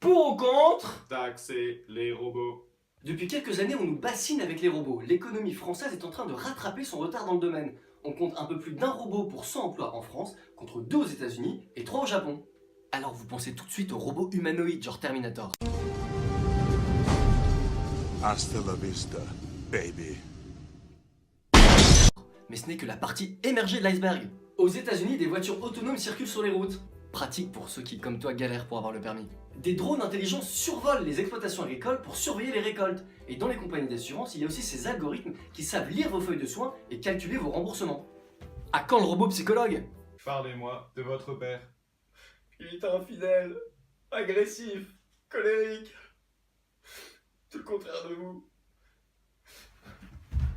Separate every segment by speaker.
Speaker 1: Pour ou contre?
Speaker 2: Taxer les robots.
Speaker 1: Depuis quelques années, on nous bassine avec les robots. L'économie française est en train de rattraper son retard dans le domaine. On compte un peu plus d'1 robot pour 100 emplois en France, contre 2 aux États-Unis et 3 au Japon. Alors vous pensez tout de suite aux robots humanoïdes, genre Terminator.
Speaker 3: Hasta la vista, baby.
Speaker 1: Mais ce n'est que la partie émergée de l'iceberg. Aux États-Unis, des voitures autonomes circulent sur les routes. Pratique pour ceux qui, comme toi, galèrent pour avoir le permis. Des drones intelligents survolent les exploitations agricoles pour surveiller les récoltes. Et dans les compagnies d'assurance, il y a aussi ces algorithmes qui savent lire vos feuilles de soins et calculer vos remboursements. À quand le robot psychologue?
Speaker 2: Parlez-moi de votre père.
Speaker 4: Il est infidèle, agressif, colérique. Tout le contraire de vous.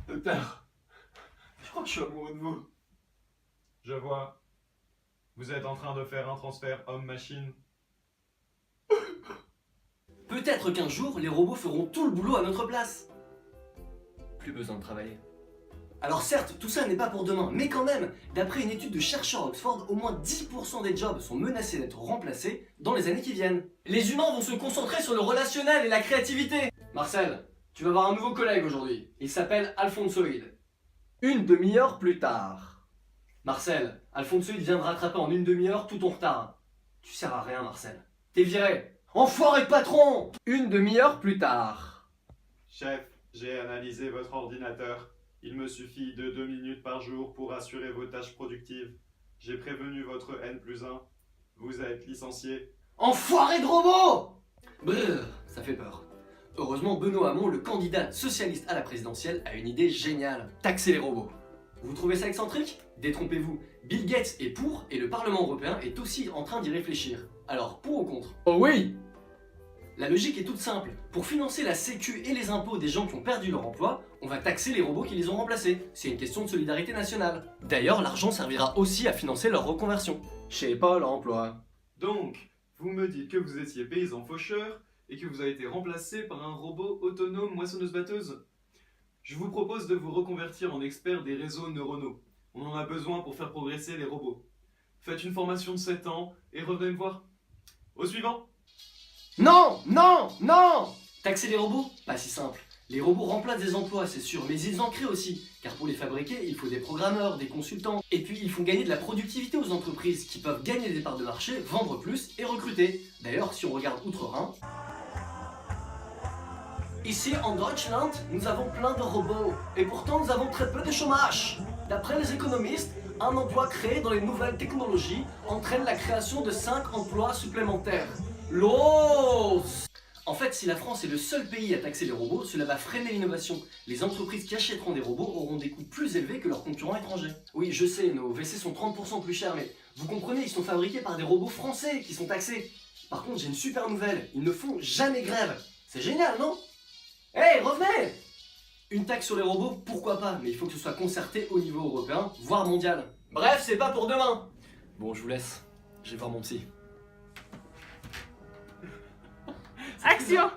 Speaker 4: Docteur, je crois que je suis amoureux de vous.
Speaker 2: Je vois. Vous êtes en train de faire un transfert homme-machine.
Speaker 1: Peut-être qu'un jour, les robots feront tout le boulot à notre place. Plus besoin de travailler. Alors certes, tout ça n'est pas pour demain, mais quand même, d'après une étude de chercheurs à Oxford, au moins 10% des jobs sont menacés d'être remplacés dans les années qui viennent. Les humains vont se concentrer sur le relationnel et la créativité. Marcel, tu vas avoir un nouveau collègue aujourd'hui. Il s'appelle Alphonsoïd. Une demi-heure plus tard. Marcel, Alphonsoïd vient de rattraper en une demi-heure tout ton retard. Tu sers à rien, Marcel. T'es viré. Enfoiré de patron! Une demi-heure plus tard.
Speaker 2: Chef, j'ai analysé votre ordinateur. Il me suffit de 2 minutes par jour pour assurer vos tâches productives. J'ai prévenu votre N+1. Vous êtes licencié.
Speaker 1: Enfoiré de robot! Brrr, ça fait peur. Heureusement, Benoît Hamon, le candidat socialiste à la présidentielle, a une idée géniale. Taxer les robots. Vous trouvez ça excentrique? Détrompez-vous. Bill Gates est pour et le Parlement européen est aussi en train d'y réfléchir. Alors, pour ou contre?
Speaker 4: Oh oui!
Speaker 1: La logique est toute simple. Pour financer la sécu et les impôts des gens qui ont perdu leur emploi, on va taxer les robots qui les ont remplacés. C'est une question de solidarité nationale. D'ailleurs, l'argent servira aussi à financer leur reconversion. Chez Pôle emploi.
Speaker 2: Donc, vous me dites que vous étiez paysan faucheur et que vous avez été remplacé par un robot autonome moissonneuse-batteuse. Je vous propose de vous reconvertir en expert des réseaux neuronaux. On en a besoin pour faire progresser les robots. Faites une formation de 7 ans et revenez me voir. Au suivant!
Speaker 1: Non! Non! Non! Taxer les robots? Pas si simple. Les robots remplacent des emplois, c'est sûr, mais ils en créent aussi. Car pour les fabriquer, il faut des programmeurs, des consultants. Et puis, ils font gagner de la productivité aux entreprises qui peuvent gagner des parts de marché, vendre plus et recruter. D'ailleurs, si on regarde outre-Rhin, ici en Deutschland, nous avons plein de robots. Et pourtant, nous avons très peu de chômage. D'après les économistes, un emploi créé dans les nouvelles technologies entraîne la création de 5 emplois supplémentaires. LOS! En fait, si la France est le seul pays à taxer les robots, cela va freiner l'innovation. Les entreprises qui achèteront des robots auront des coûts plus élevés que leurs concurrents étrangers. Oui, je sais, nos WC sont 30% plus chers, mais vous comprenez, ils sont fabriqués par des robots français qui sont taxés. Par contre, j'ai une super nouvelle, ils ne font jamais grève. C'est génial, non? Hey, revenez! Une taxe sur les robots, pourquoi pas, mais il faut que ce soit concerté au niveau européen, voire mondial. Bref, c'est pas pour demain. Bon, je vous laisse. Je vais voir mon psy.
Speaker 5: Action!